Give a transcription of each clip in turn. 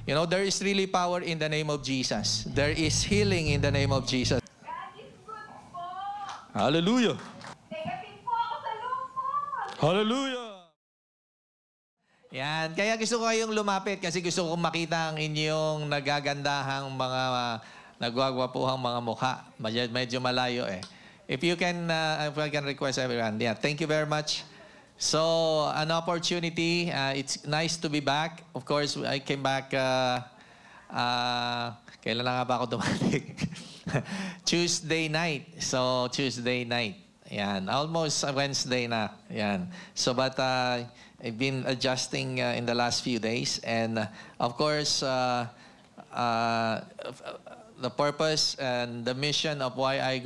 You know, there is really power in the name of Jesus. There is healing in the name of Jesus. God is good po. Hallelujah! Negative po ako sa lupon. Hallelujah! Yan. Kaya gusto ko kayong lumapit kasi gusto kong makita ang inyong nagagandahang mga nagwagwapuhang mga mukha. Medyo malayo eh. If I can request everyone. Yeah, thank you very much. So, an opportunity. It's nice to be back. Of course, I came back. Kailan na nga ba ako dumating? Tuesday night. So, Tuesday night. Yan. Almost Wednesday na. Yan. So, but I've been adjusting in the last few days. And, of course, the purpose and the mission of why I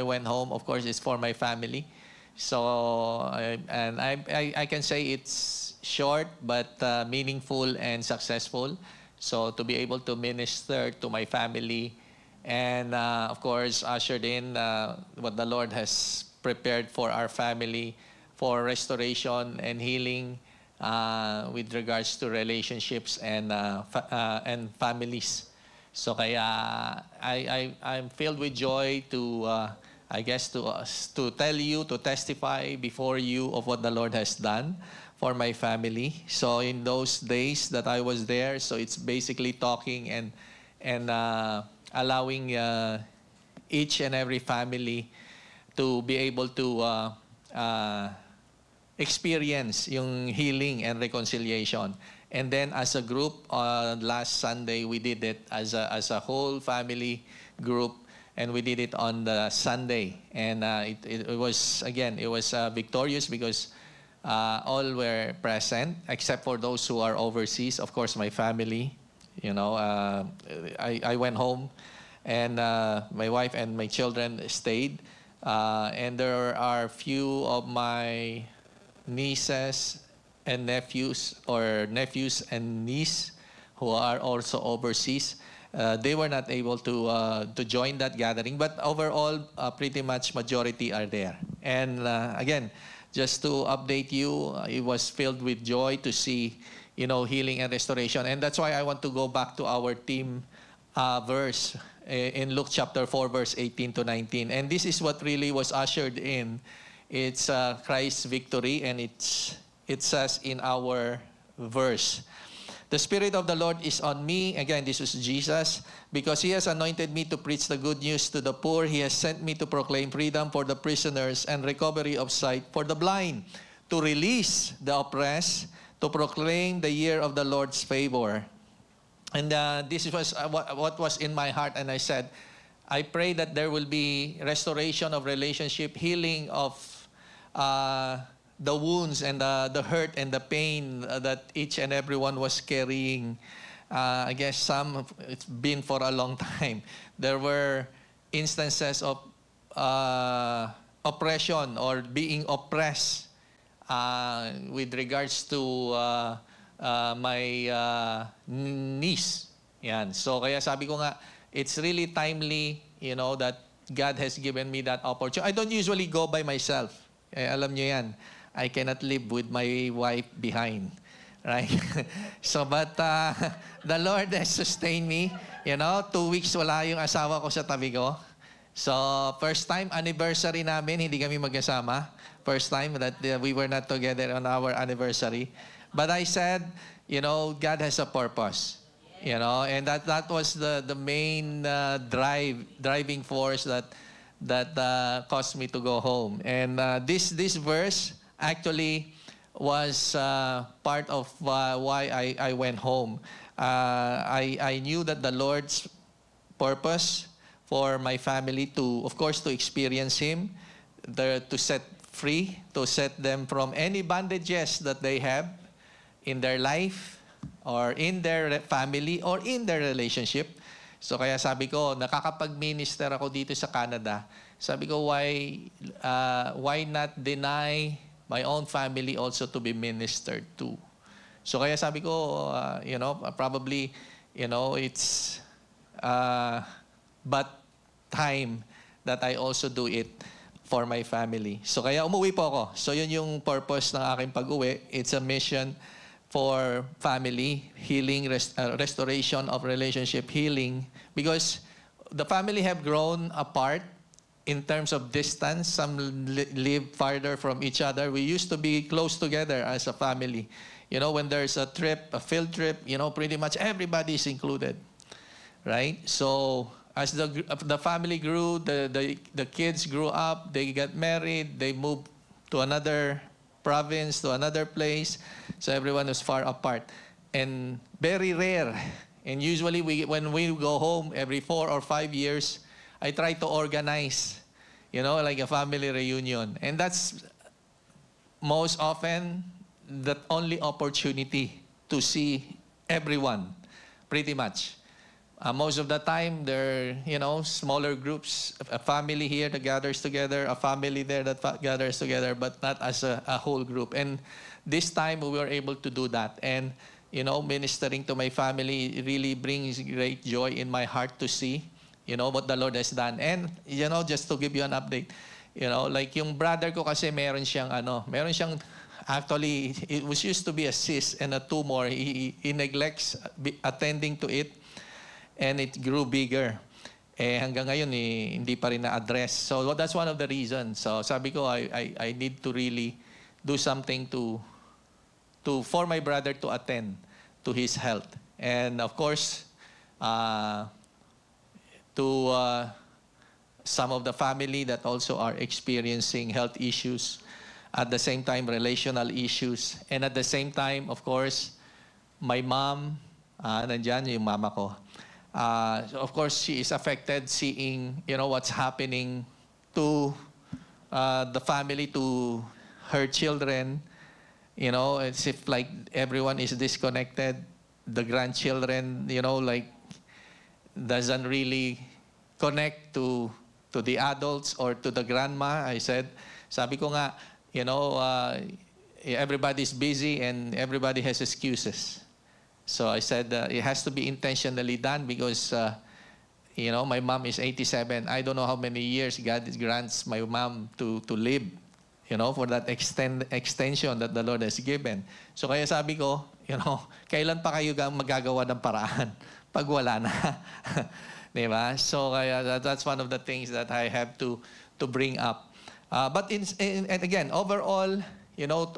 went home, of course, is for my family. So, I can say it's short but meaningful and successful. So, to be able to minister to my family and, of course, ushered in what the Lord has prepared for our family for restoration and healing with regards to relationships and families. So, kaya I'm filled with joy to to tell you, to testify before you of what the Lord has done for my family. So in those days that I was there, so it's basically talking and allowing each and every family to be able to experience yung healing and reconciliation. And then as a group, last Sunday, we did it as a whole family group. And we did it on the Sunday. And it was, again, it was victorious because all were present, except for those who are overseas. Of course, my family, you know, I went home and my wife and my children stayed. And there are few of my nieces and nephews and niece who are also overseas. They were not able to join that gathering, but overall, pretty much majority are there. And again, just to update you, it was filled with joy to see, you know, healing and restoration. And that's why I want to go back to our theme verse in Luke chapter 4, verse 18 to 19. And this is what really was ushered in. It's Christ's victory, and it says in our verse, "The Spirit of the Lord is on me." Again, this is Jesus. "Because He has anointed me to preach the good news to the poor. He has sent me to proclaim freedom for the prisoners and recovery of sight for the blind, to release the oppressed, to proclaim the year of the Lord's favor." And this was what was in my heart. And I said, I pray that there will be restoration of relationship, healing of the wounds and the hurt and the pain that each and everyone was carrying. I guess it's been for a long time. There were instances of oppression or being oppressed with regards to my niece. Yan. So kaya sabi ko nga, it's really timely, you know, that God has given me that opportunity. I don't usually go by myself. Alam nyo yan. I cannot live with my wife behind. Right? So, but the Lord has sustained me. You know, 2 weeks wala yung asawa ko sa tabi ko. So, first time anniversary namin, hindi kami magkasama. First time that we were not together on our anniversary. But I said, you know, God has a purpose. You know, and that was the main driving force that caused me to go home. And this verse actually was part of why I went home. I knew that the Lord's purpose for my family to, of course, to experience Him, to set free, to set them from any bondages that they have in their life or in their family or in their relationship. So kaya sabi ko, nakakapag-minister ako dito sa Canada. Sabi ko, why not deny my own family also to be ministered to? So kaya sabi ko, you know, probably, you know, it's but time that I also do it for my family. So kaya umuwi po ako. So yun yung purpose ng aking pag-uwi. It's a mission for family healing, restoration of relationship healing, because the family have grown apart in terms of distance. Some live farther from each other. We used to be close together as a family. You know, when there's a trip, a field trip, you know, pretty much everybody is included, right? So as the family grew, the kids grew up, they got married, they moved to another province, to another place. So everyone was far apart. And very rare. And usually when we go home every 4 or 5 years, I try to organize, you know, like a family reunion. And that's most often the only opportunity to see everyone, pretty much. Most of the time, they're, you know, smaller groups, a family here that gathers together, a family there that gathers together, but not as a whole group. And this time, we were able to do that. And, you know, ministering to my family really brings great joy in my heart to see, you know, what the Lord has done. And, you know, just to give you an update, you know, like yung brother ko kasi meron siyang, actually, it was used to be a cyst and a tumor. He neglects attending to it. And it grew bigger. Hanggang ngayon, hindi pa rin na-address. So that's one of the reasons. So sabi ko, I need to really do something for my brother to attend to his health. And of course, to some of the family that also are experiencing health issues, at the same time, relational issues, and at the same time, of course, my mom, nandyan yung mama ko. So of course, she is affected seeing, you know, what's happening to the family, to her children. You know, it's if like everyone is disconnected. The grandchildren, you know, like doesn't really connect to the adults or to the grandma. I said, sabi ko nga, you know, everybody's busy and everybody has excuses. So I said it has to be intentionally done because, you know, my mom is 87. I don't know how many years God grants my mom to live, you know, for that extension that the Lord has given. So kaya sabi ko, you know, kailan pa kayo magagawa ng paraan pag wala na? Diba? So kaya that's one of the things that I have to bring up. But and again, overall, you know,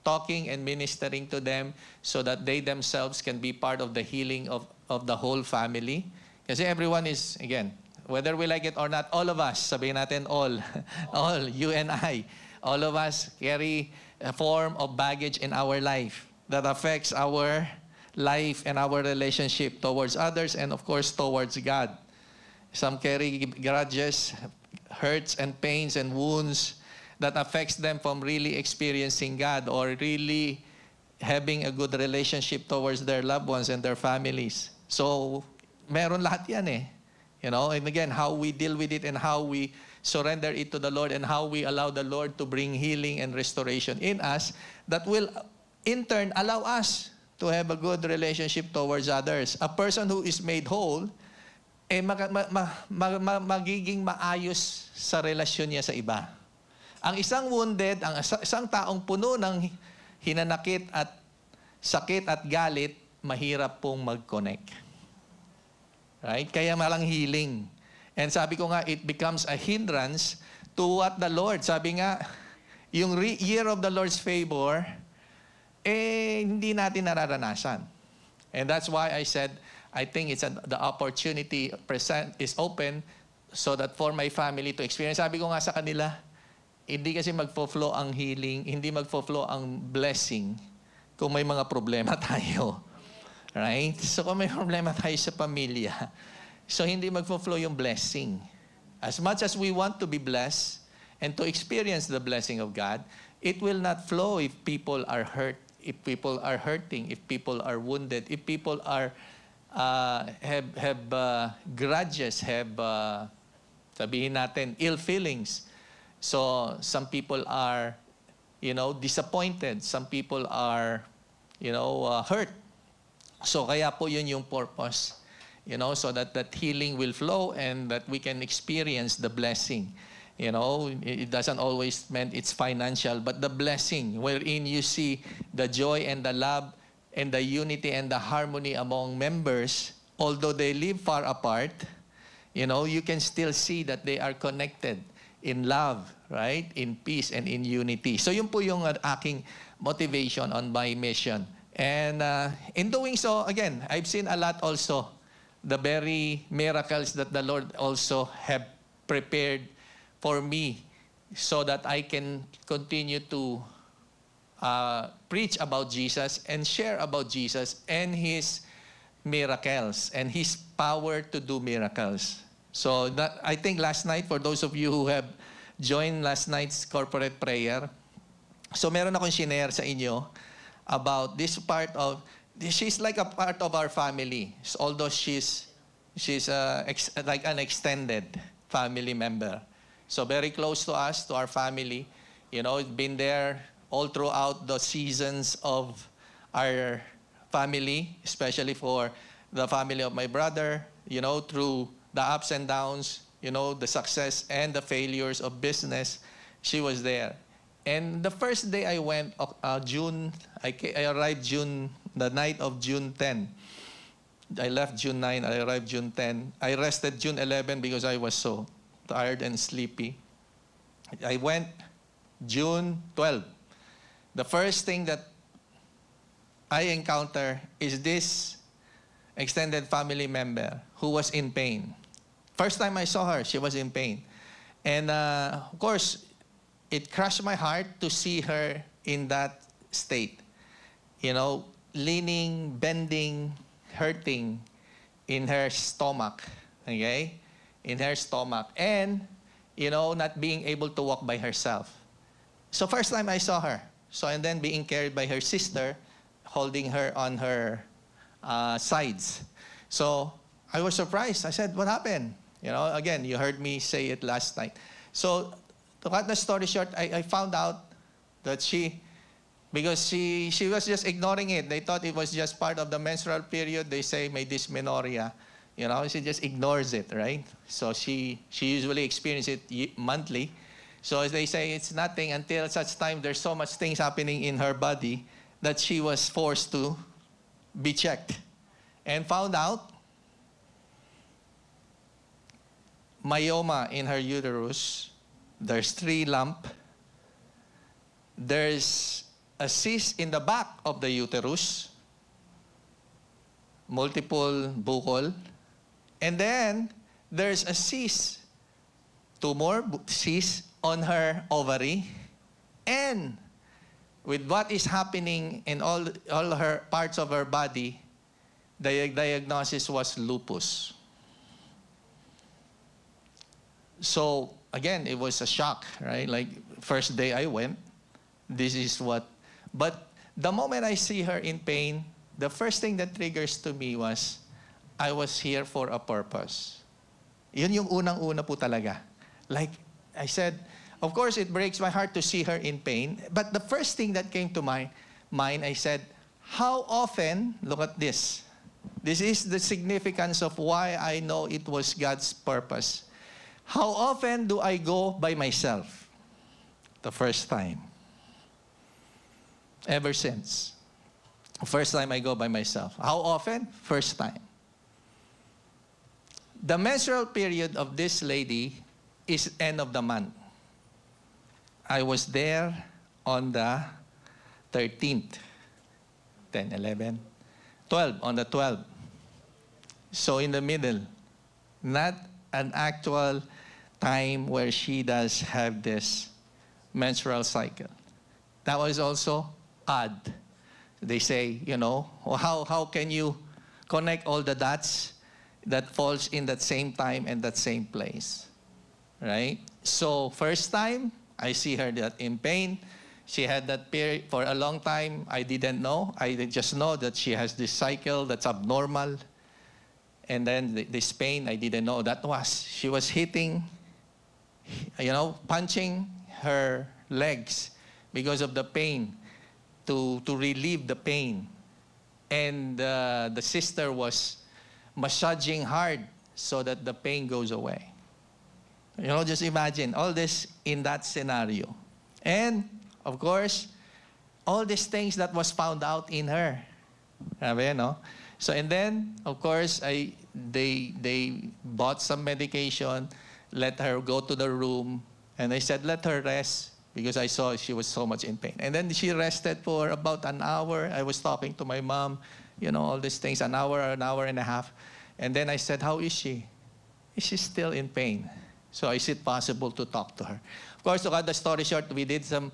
talking and ministering to them so that they themselves can be part of the healing of the whole family. Kasi everyone is, again, whether we like it or not, all of us, sabihin natin all, you and I, all of us carry a form of baggage in our life that affects our life and our relationship towards others and, of course, towards God. Some carry grudges, hurts and pains and wounds that affects them from really experiencing God or really having a good relationship towards their loved ones and their families. So, meron lahat yan eh. You know, and again, how we deal with it and how we surrender it to the Lord and how we allow the Lord to bring healing and restoration in us that will, in turn, allow us to have a good relationship towards others. A person who is made whole, magiging maayos sa relasyon niya sa iba. Ang isang wounded, ang isang taong puno ng hinanakit at sakit at galit, mahirap pong mag-connect. Right? Kaya malang healing. And sabi ko nga, it becomes a hindrance to what the Lord, sabi nga, yung year of the Lord's favor, hindi natin nararanasan. And that's why I said, I think the opportunity present is open so that for my family to experience. Sabi ko nga sa kanila, hindi kasi magfo-flow ang healing, hindi magfo-flow ang blessing kung may mga problema tayo. Right? So kung may problema tayo sa pamilya, so hindi magfo-flow yung blessing. As much as we want to be blessed and to experience the blessing of God, it will not flow if people are hurt, if people are hurting, if people are wounded, if people are have grudges, have sabihin natin ill feelings. So some people are, you know, disappointed. Some people are, you know, hurt. So kaya po yun yung purpose, you know, so that healing will flow and that we can experience the blessing. You know, it doesn't always mean it's financial, but the blessing wherein you see the joy and the love and the unity and the harmony among members, although they live far apart, you know, you can still see that they are connected in love, right? In peace and in unity. So yun po yung aking motivation on my mission. And in doing so, again, I've seen a lot also, the very miracles that the Lord also have prepared for me so that I can continue to preach about Jesus and share about Jesus and His miracles and His power to do miracles. So that, I think last night, for those of you who have joined last night's corporate prayer, so meron akong shinare sa inyo about this part of, she's like a part of our family, although she's like an extended family member. So very close to us, to our family. You know, been there all throughout the seasons of our family, especially for the family of my brother, you know, through the ups and downs, you know, the success and the failures of business, she was there. And the first day I went, I arrived the night of June 10. I left June 9, I arrived June 10. I rested June 11 because I was so tired and sleepy. I went June 12. The first thing that I encounter is this extended family member who was in pain. First time I saw her, she was in pain. And of course, it crushed my heart to see her in that state. You know, leaning, bending, hurting in her stomach. Okay? In her stomach. And, you know, not being able to walk by herself. So first time I saw her. So, and then being carried by her sister, holding her on her sides. So I was surprised. I said, what happened? You know, again, you heard me say it last night. So to cut the story short, I found out that because she was just ignoring it. They thought it was just part of the menstrual period. They say may dysmenorrhea. You know, she just ignores it, right? So she usually experiences it monthly. So as they say, it's nothing until such time there's so much things happening in her body that she was forced to be checked. And found out myoma in her uterus. There's 3 lumps. There's a cyst in the back of the uterus. Multiple buccal. And then there's a cyst, 2 more cysts on her ovary. And with what is happening in all her parts of her body, the diagnosis was lupus. So, again, it was a shock, right? Like, first day I went, this is what... But the moment I see her in pain, the first thing that triggers to me was, I was here for a purpose. Yun yung unang-una po talaga. Like, I said, of course, it breaks my heart to see her in pain. But the first thing that came to my mind, I said, how often, look at this. This is the significance of why I know it was God's purpose. How often do I go by myself? The first time. Ever since. First time I go by myself. How often? First time. The menstrual period of this lady is end of the month. I was there on the 13th. 10, 11, 12, on the 12th. So in the middle, not an actual time where she does have this menstrual cycle. That was also odd. They say, you know, how can you connect all the dots that falls in that same time and that same place, right? So first time, I see her that in pain. She had that period for a long time. I didn't know. I just know that she has this cycle that's abnormal. And then this pain, I didn't know that was. She was hitting, you know, punching her legs because of the pain, to relieve the pain. And the sister was massaging hard so that the pain goes away. You know, just imagine all this in that scenario. And, of course, all these things that was found out in her. Sabi, no? So, and then, of course, they bought some medication, let her go to the room, and I said, let her rest, because I saw she was so much in pain. And then she rested for about an hour. I was talking to my mom, you know, all these things, an hour and a half. And then I said, how is she? Is she still in pain? So is it possible to talk to her? Of course, to cut the story short, we did some,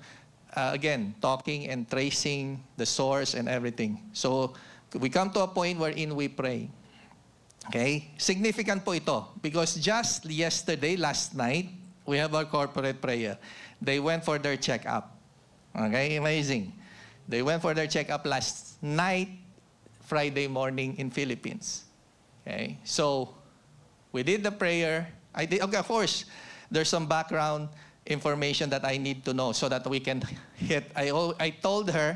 again, talking and tracing the source and everything. So we come to a point wherein we pray. Okay? Significant po ito. Because just yesterday, last night, we have our corporate prayer. They went for their checkup. Okay? Amazing. They went for their checkup last night, Friday morning in Philippines. Okay? So, we did the prayer. Okay, of course, there's some background information that I need to know so that we can hit. I told her,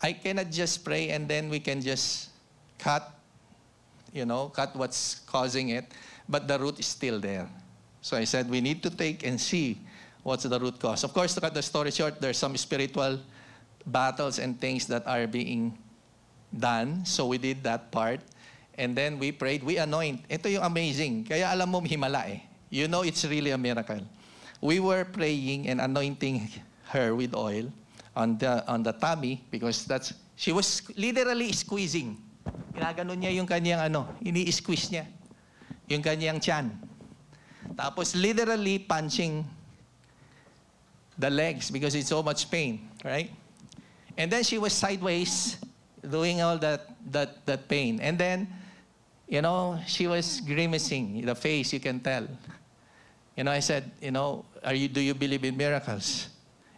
I cannot just pray and then we can just cut what's causing it, but the root is still there. So I said, we need to take and see what's the root cause. Of course, to cut the story short, there's some spiritual battles and things that are being done. So we did that part. And then we prayed, we anoint. Ito yung amazing. Kaya alam mo, himala eh. You know it's really a miracle. We were praying and anointing her with oil on the tummy because she was literally squeezing. Ginaganon niya yung kanyang ini-squeeze niya. Yung kanyang tiyan. Tapos literally punching the legs because it's so much pain, right? And then she was sideways doing all that pain. And then, she was grimacing. The face, you can tell. I said, do you believe in miracles?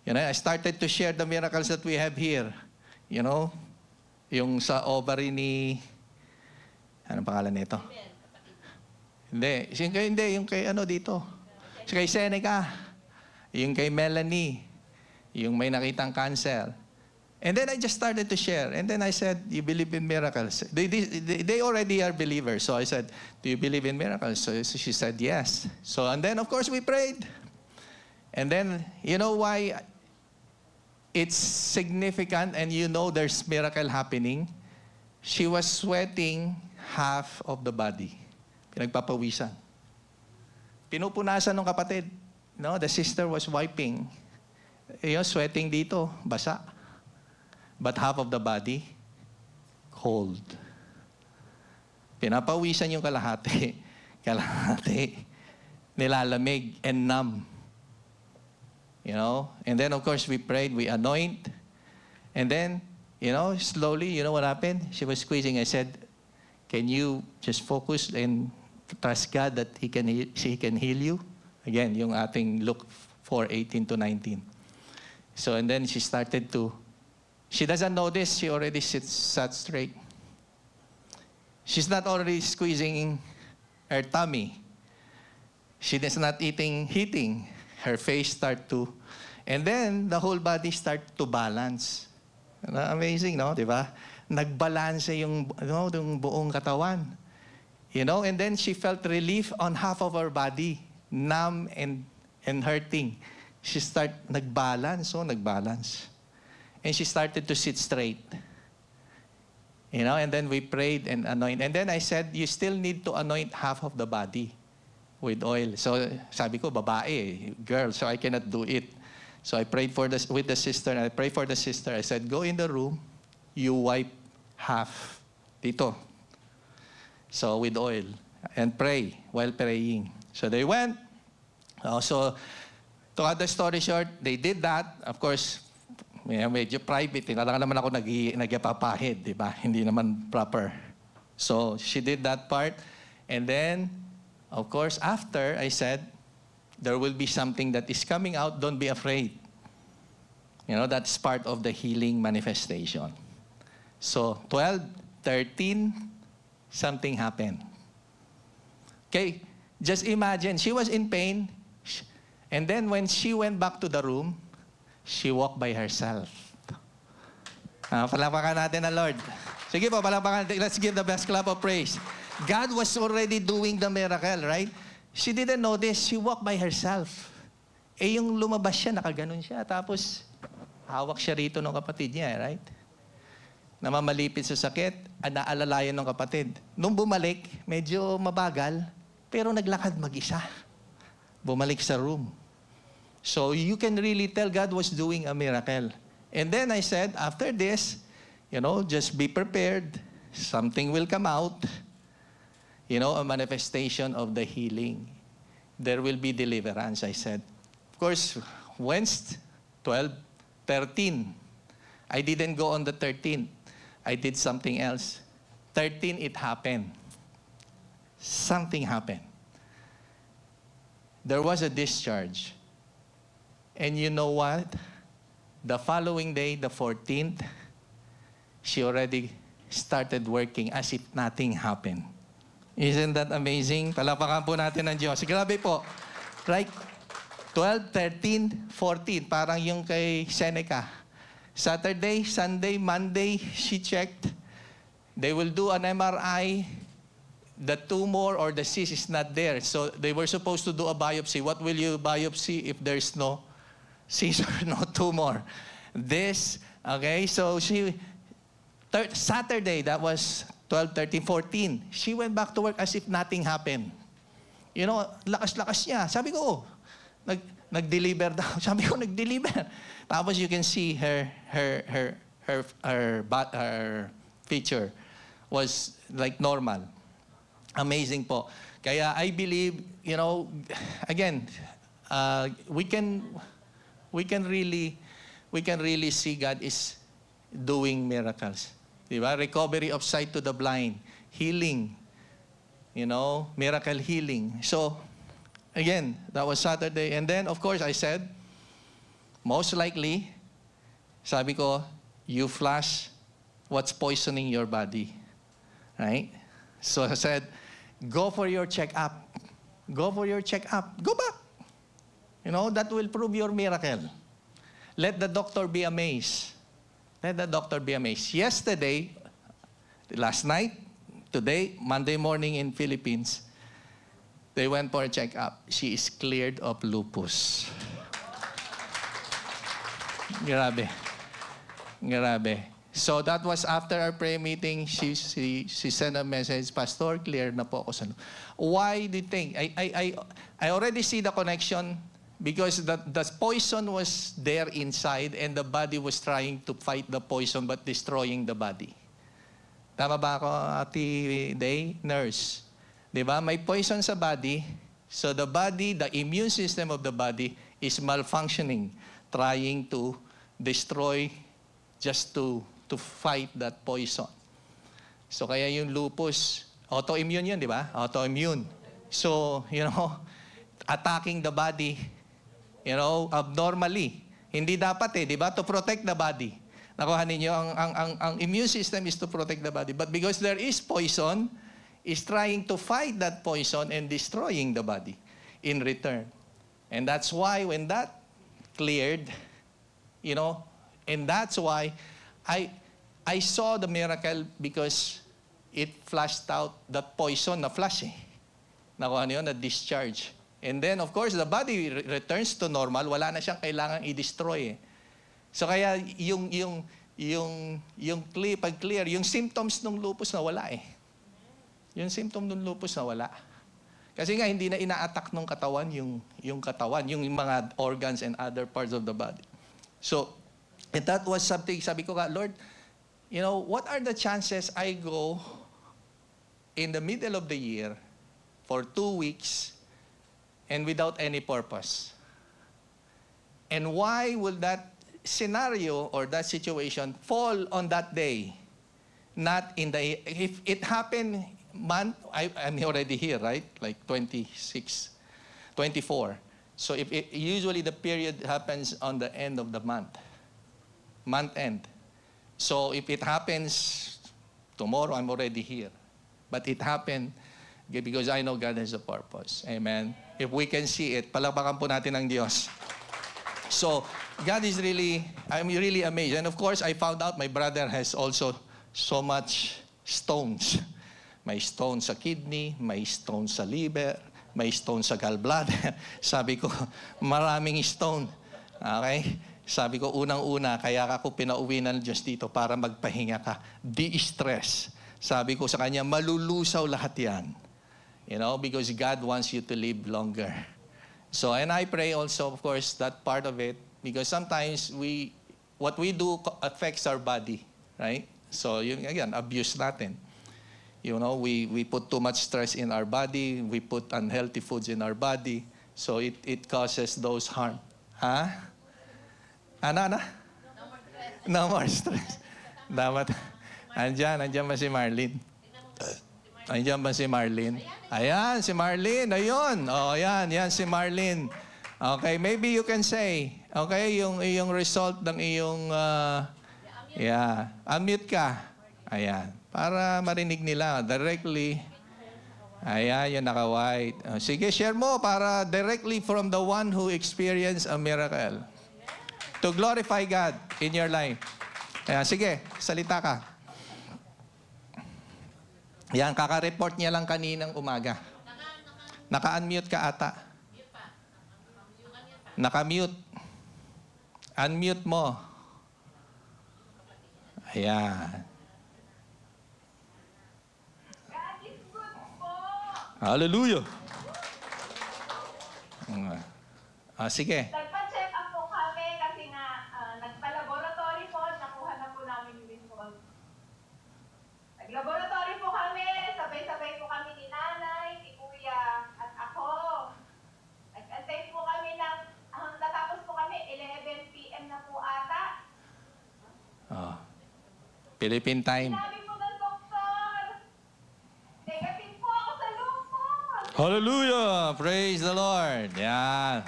I started to share the miracles that we have here. Yung sa ovary ni, anong pangalan nito? Hindi, yung kay dito. Kay Seneca. Yung kay Melanie. Yung may nakitang cancer. And then I just started to share. And then I said, you believe in miracles? They already are believers. So I said, do you believe in miracles? So she said, yes. So, and then, of course, we prayed. And then, you know why it's significant and there's miracle happening? She was sweating half of the body. Pinagpapawisan. Pinupunasan ng kapatid. The sister was wiping. Sweating dito, basa. But half of the body, cold. Pinapawisan yung kalahati. Kalahati. Nilalamig and numb. And then, of course, we prayed, we anoint. And then, slowly, what happened? She was squeezing. I said, can you just focus and trust God that He can heal you? Again, yung ating Luke 4:18-19. So, and then she started to, she doesn't know this, she already sat straight. She's not already squeezing her tummy. She is not hitting. Her face start to, and then the whole body start to balance. Amazing, no? Diba? Nagbalance yung buong katawan. And then she felt relief on half of her body, numb and hurting. She nagbalance. And she started to sit straight. And then we prayed and anointed. And then I said, you still need to anoint half of the body with oil. So sabi ko, babae, girl, so I cannot do it. So I prayed with the sister, and I prayed for the sister. I said, go in the room, you wipe half dito. So with oil, and pray while praying. So they went. So to cut the story short, they did that. Of course, medyo private. Talaga naman ako nagyapapahid, di ba? Hindi naman proper. So she did that part. And then, of course, after, I said, there will be something that is coming out. Don't be afraid. That's part of the healing manifestation. So, 12, 13, something happened. Okay, just imagine, she was in pain. And then when she went back to the room, she walked by herself. Palapakan natin ang Lord. Sige po, palapakan natin. Let's give the best clap of praise. God was already doing the miracle, right? She didn't notice. She walked by herself. Eh, yung lumabas siya, nakaganon siya. Tapos, hawak siya rito ng kapatid niya, right? Namamalipit sa sakit, naalalayan ng kapatid. Nung bumalik, medyo mabagal, pero naglakad mag-isa. Bumalik sa room. So, you can really tell God was doing a miracle. And then I said, after this, just be prepared. Something will come out. A manifestation of the healing. There will be deliverance, I said. Of course, Wednesday, 12, 13. I didn't go on the 13th. I did something else. 13, it happened. Something happened. There was a discharge. And you know what? The following day, the 14th, she already started working as if nothing happened. Isn't that amazing? Palapakan po natin ng Diyos. Grabe po. Right? 12, 13, 14. Parang yung kay Seneca. Saturday, Sunday, Monday, she checked. They will do an MRI. The tumor or the cyst is not there. So they were supposed to do a biopsy. What will you biopsy if there's no cyst or no tumor? This, okay? So Saturday, that was 12, 13, 14. She went back to work as if nothing happened. Lakas-lakas niya. Sabi ko, nag-deliver daw. Sabi ko, nag-deliver. Tapos you can see her feature was like normal. Amazing po. Kaya I believe, again, we can really see God is doing miracles. Diba? Recovery of sight to the blind. Healing. Miracle healing. So, again, that was Saturday. And then, of course, I said, most likely, sabi ko, you flush what's poisoning your body. Right? So I said, go for your checkup. Go for your checkup. Go back. That will prove your miracle. Let the doctor be amazed. Let the doctor be amazed. Yesterday, last night, today, Monday morning in Philippines, they went for a checkup. She is cleared of lupus. Grabe. Grabe. So that was after our prayer meeting. She sent a message, Pastor, clear na po ako sa lupus. Why do you think? I already see the connection. Because the poison was there inside and the body was trying to fight the poison but destroying the body. Tama ba ako, Ate Day? Nurse. Diba? May poison sa body. So the body, the immune system of the body is malfunctioning, trying to destroy just to fight that poison. So kaya yung lupus, autoimmune yun, di ba? Autoimmune. So, attacking the body, abnormally. Hindi dapat di ba? To protect the body. Nakuha ninyo, ang immune system is to protect the body. But because there is poison, is trying to fight that poison and destroying the body in return. And that's why when that cleared, and that's why I saw the miracle because it flushed out that poison na flush Nakuha niyo, na discharge. And then, of course, the body returns to normal. Wala na siyang kailangang i-destroy. So kaya pag clear, yung symptoms ng lupus na wala Yung symptom ng lupus na wala. Kasi nga, hindi na ina-attack ng katawan yung katawan, yung mga organs and other parts of the body. So, and that was something, sabi ko Lord, what are the chances I go in the middle of the year for 2 weeks and without any purpose? And why will that scenario or that situation fall on that day? Not in if it happened I'm already here, right? Like 26, 24. So usually the period happens on the end of the month end. So if it happens tomorrow, I'm already here. But it happened because I know God has a purpose. Amen. If we can see it, palakpakan po natin ang Diyos. So, God is I'm really amazed. And of course, I found out my brother has also so much stones. May stone sa kidney, may stone sa liver, may stone sa gallbladder. Sabi ko, maraming stone. Okay? Sabi ko, unang-una, kaya ako pinauwi ng Diyos dito para magpahinga ka. De-stress. Sabi ko sa kanya, malulusaw lahat yan. You know, because God wants you to live longer. So, and I pray also, of course, that part of it, because sometimes what we do affects our body, right? So, yun again, abuse natin. You know, we put too much stress in our body, we put unhealthy foods in our body, so it causes those harm. Ha? Ano? No more stress. Dapat. Andiyan ba si Marlene? Andiyan ba si Marlene? Ayan, si Marlene. Ayun. Oh, yan si Marlene. Okay, maybe you can say, okay, yung result ng iyong, unmute ka. Ayan. Para marinig nila directly. Ayan, yung naka-white. Sige, share mo para directly from the one who experienced a miracle. To glorify God in your life. Ayan, sige, salita ka. Yan, kaka-report niya lang kaninang umaga. Naka-unmute ka ata. Naka-mute. Unmute mo. Ayan. God is good po. Hallelujah. Sige. Nagpa-check up po kami kasi nga nagpa-laboratory po, nakuha na po namin yung result. Nag-laboratory po kami, sabay-sabay po kami ni nanay, ni kuya, at ako. Nag-antay po kami ng, natapos po kami, 11 p.m. na po ata. Philippine time. Sinabi po ng doktor, negative po ako sa lupon. Hallelujah! Praise the Lord. Yan.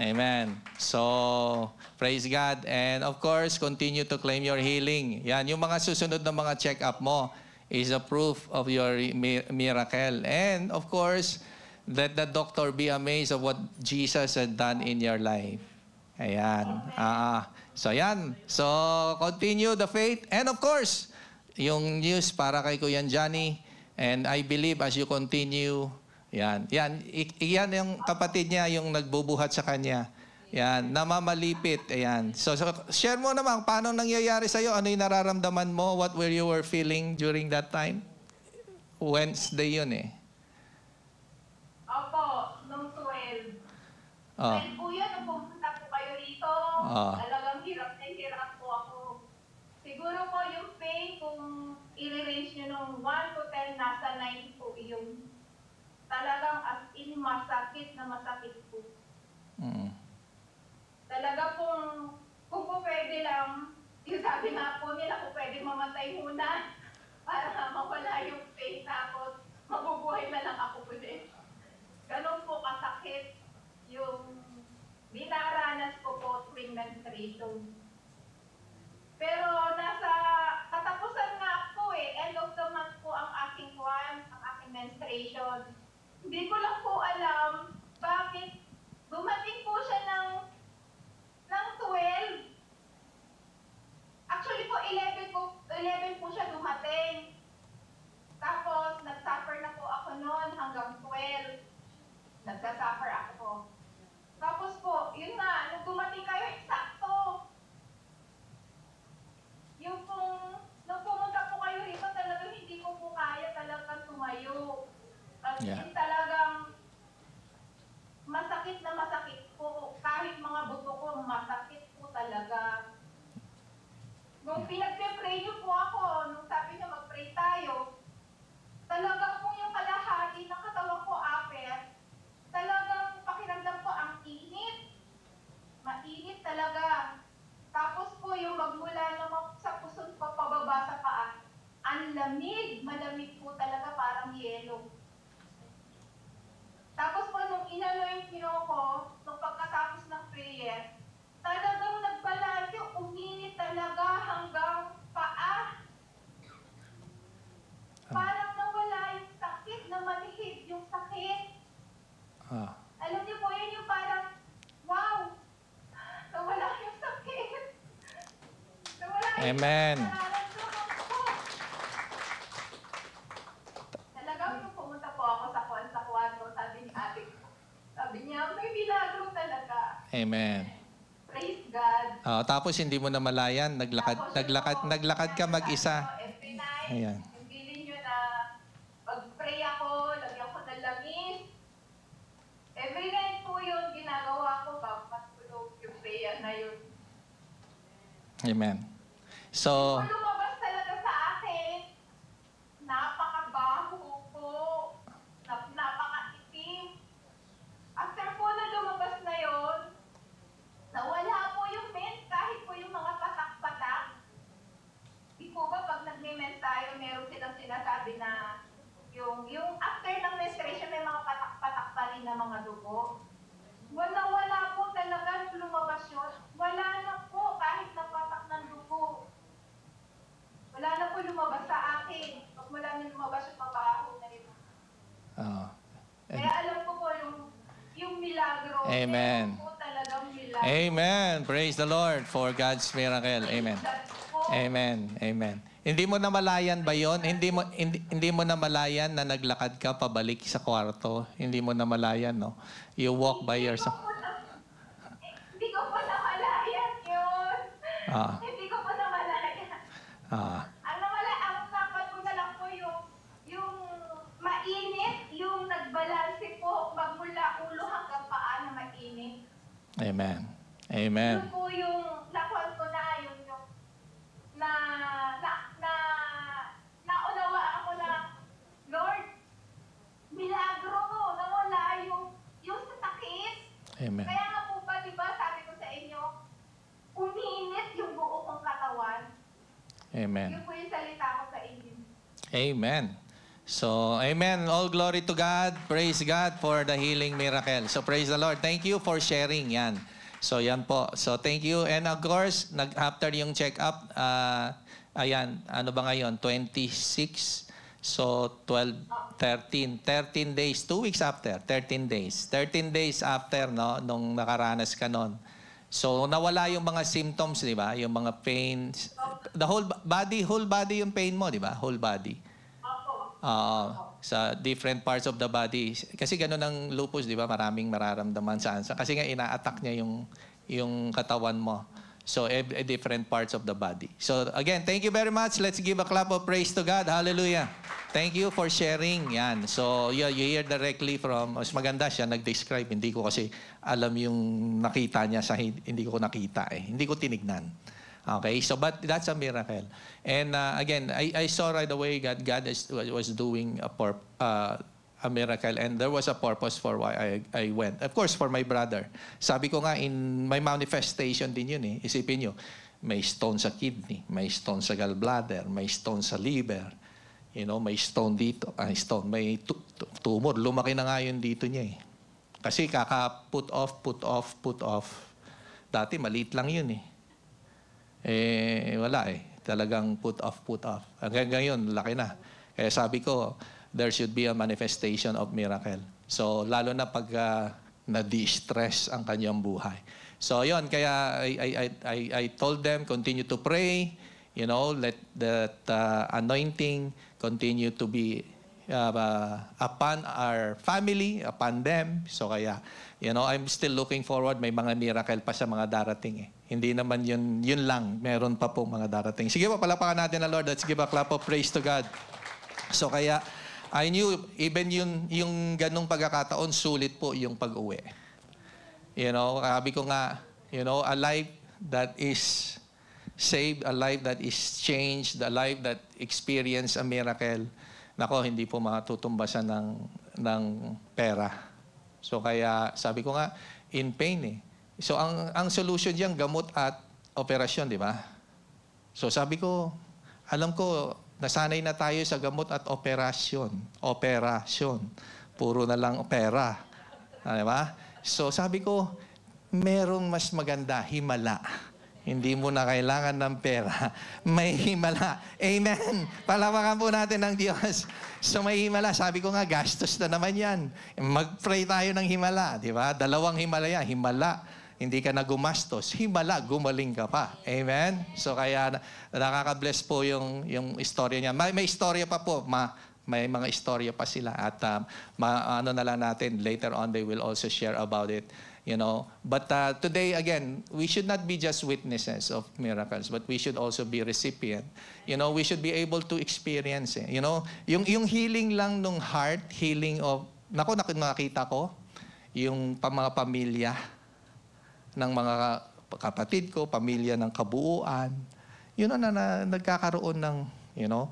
Amen. So, praise God. And of course, continue to claim your healing. Yan, yung mga susunod na mga check-up mo is a proof of your miracle. And of course, let the doctor be amazed of what Jesus had done in your life. Ayan. So, yan. So, continue the faith. And of course, yung news para kay Kuya Johnny. And I believe as you continue, yan yung kapatid niya, yung nagbubuhat sa kanya. Yan, namamalipit. Ayan. So, share mo naman, paano nangyayari sa'yo? Ano yung nararamdaman mo? What were you were feeling during that time? Wednesday yun eh. Opo, nung 12. Oh. 12 po yun, nung pumunta po kayo rito. Talagang hirap na hirap po ako. Siguro po yung pain, kung i-range nyo nung 1 to 10, nasa 9 po yung talagang as in masakit na masakit po. Talaga kung po pwede lang, yung sabi nga po nila, kung pwede mamatay muna para mawala yung pain, tapos mabubuhay na lang ako ulit. Ganun po kasakit yung dinaranas ko po tuwing menstruation. Pero nasa katapusan nga po end of the month po ang aking menstruation. Hindi ko lang po alam bakit dumating po siya ng 12. Actually po, 11 po siya dumating. Tapos, nag-suffer na po ako noon hanggang 12. Nagsa-suffer ako. Tapos po, yun nga, nung dumating kayo, eksakto. Yung pong, nung pumunta po kayo rito, talagang hindi ko po kaya talagang tumayo. Kasi talagang masakit na masakit po. Kahit mga buto ko, masakit po talaga. Nung pinagpe-pray niyo po ako, nung sabi niyo mag-pray tayo, talagang po yung kalahati ng katawan ko, talagang pakiramdam ko ang init. Mainit talaga. Tapos po yung magmula naman sa puson ko pababa sa paa, ang lamig, malamig po talaga, parang yelo. Tapos po nung inanoint niyo ko, nung pagkatapos ng prayer, talagang nagbaladyo, uminit talaga hanggang paa. Parang nawala yung sakit, na manihid yung sakit. Alam niyo po, yun yung parang, wow, nawala yung sakit. Nawala yung Amen. nararamdaman ko. Talagang nung pumunta po ako sa kwarto, sabi ni Amen. Praise God. Tapos hindi mo namalayan, naglakad ka mag-isa. Every night, Ayan. yung feeling nyo na pag-pray ako, lagyan ko ng langis. Every night po yun, ginagawa ko bago matulog yung prayer na yun. Amen. So, Kung lumabas talaga sa akin, napakabaho po, napakaitim. After po na lumabas na yun, nawala po yung mens, kahit po yung mga patak-patak. Di po ba pag nag-mens tayo, meron silang sinasabi na yung after ng menstruation may mga patak-patak pa rin na mga dugo. Wala po talaga nung lumabas yun. Wala na po kahit napatak ng dugo. Wala na po lumabas sa akin. Pag wala na lumabas yung pabaho na yun. Kaya alam ko po yung milagro. Amen. Meron po talagang milagro. Amen. Praise the Lord for God's miracle. Amen. Amen. Amen. Hindi mo namalayan ba yon? Hindi mo namalayan na naglakad ka pabalik sa kwarto? Hindi mo namalayan, no? You walk by yourself. Hindi ko po namalayan yun. Ah. Hindi ko po namalayan. Ang napan ko na lang po yung mainit, yung nagbalanse po magmula ulo hanggang paa na mainit. Amen. Amen. Yun po yung nakuha ko na naunawaan ako na, Lord, milagro mo, nawala yung sa sakit. Amen. Kaya nga po ba, di ba, sabi ko sa inyo, uminit yung buo kong katawan. Amen. Yun po yung salita ko sa inyo. Amen. So, amen. All glory to God. Praise God for the healing miracle. So, praise the Lord. Thank you for sharing yan. So, yan po. So, thank you. And of course, after yung check-up, ayan, ano ba ngayon? 26. So, 12, 13. 13 days. 2 weeks after. 13 days. 13 days after, no? Nung nakaranas ka nun. So, nawala yung mga symptoms, di ba? Yung mga pains. The whole body yung pain mo, di ba? Whole body. Sa different parts of the body. Kasi gano'n ang lupus, di ba? Maraming mararamdaman saan. Kasi nga ina-attack niya yung katawan mo. So, different parts of the body. So, again, thank you very much. Let's give a clap of praise to God. Hallelujah. Thank you for sharing. Yan. So, you hear directly from, mas maganda siya nag-describe. Hindi ko kasi alam yung nakita niya sa hindi ko nakita eh. Hindi ko tinignan. Okay, so but that's a miracle. And again, I saw right away God was doing a miracle, and there was a purpose for why I went. Of course, for my brother. Sabi ko nga, in my manifestation din yun eh. Isipin nyo, may stone sa kidney, may stone sa gallbladder, may stone sa liver, may stone dito, may tumor. Lumaki na nga yun dito niya eh. Kasi put off. Dati maliit lang yun eh. Wala eh. Talagang put off. Hanggang ngayon, laki na. Kaya sabi ko, there should be a manifestation of miracle. So, lalo na pag na-de-stress ang kanyang buhay. So, yon. Kaya I told them, continue to pray. Let that anointing continue to be upon our family, upon them. So, kaya, I'm still looking forward. May mga miracle pa sa mga darating eh. Hindi naman yun lang. Meron pa po mga darating. Sige po, palapakan natin na Lord. Let's give a clap of praise to God. So kaya, I knew, even yung ganong pagkakataon, sulit po yung pag-uwi. Sabi ko nga, a life that is saved, a life that is changed, a life that experienced a miracle, nako, hindi po matutumbasan ng pera. So kaya, sabi ko nga, in pain eh. So, ang solution diyan gamot at operasyon, di ba? So, sabi ko, alam ko, nasanay na tayo sa gamot at operasyon. Puro na lang opera. Di ba? So, sabi ko, merong mas maganda, himala. Hindi mo na kailangan ng pera. May himala. Amen. Palawakan po natin ng Diyos. So may himala. Sabi ko nga, gastos na naman yan. Mag-pray tayo ng himala. Di ba? 2 himala yan. Himala, hindi ka na gumastos. Himala, gumaling ka pa. Amen? So kaya nakaka-bless po yung istorya niya. May istorya pa po. May mga istorya pa sila. At ano na lang natin, later on they will also share about it. You know, but today again, we should not be just witnesses of miracles, but we should also be recipient. You know, we should be able to experience it. You know, yung healing lang nung heart, healing of, nakita ko, yung mga pamilya ng mga kapatid ko, pamilya ng kabuuan, yun na nagkakaroon ng, you know,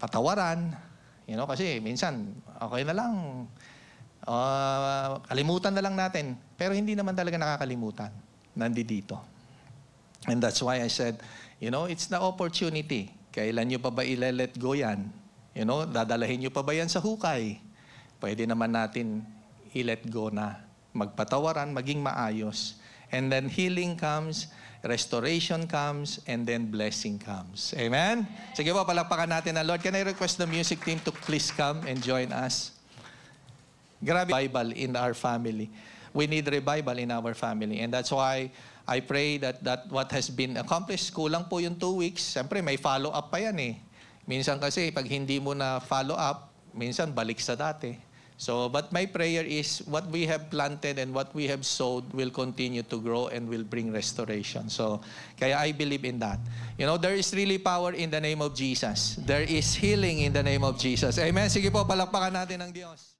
patawaran. You know, kasi minsan, okay na lang, kalimutan na lang natin. Pero hindi naman talaga nakakalimutan. Nandito. And that's why I said, you know, it's the opportunity. Kailan nyo pa ba i-let go yan? You know, dadalahin nyo pa ba yan sa hukay? Pwede naman natin i-let go na. Magpatawaran, maging maayos. And then healing comes, restoration comes, and then blessing comes. Amen? Sige po, palakpakan natin ang Lord. Can I request the music team to please come and join us? Grabe, Bible in our family. We need revival in our family. And that's why I pray that what has been accomplished, kulang po yung 2 weeks. Siyempre, may follow-up pa yan eh. Minsan kasi, pag hindi mo na follow-up, minsan balik sa dati. So, but my prayer is what we have planted and what we have sowed will continue to grow and will bring restoration. So, kaya I believe in that. You know, there is really power in the name of Jesus. There is healing in the name of Jesus. Amen. Sige po, palakpakan natin ang Diyos.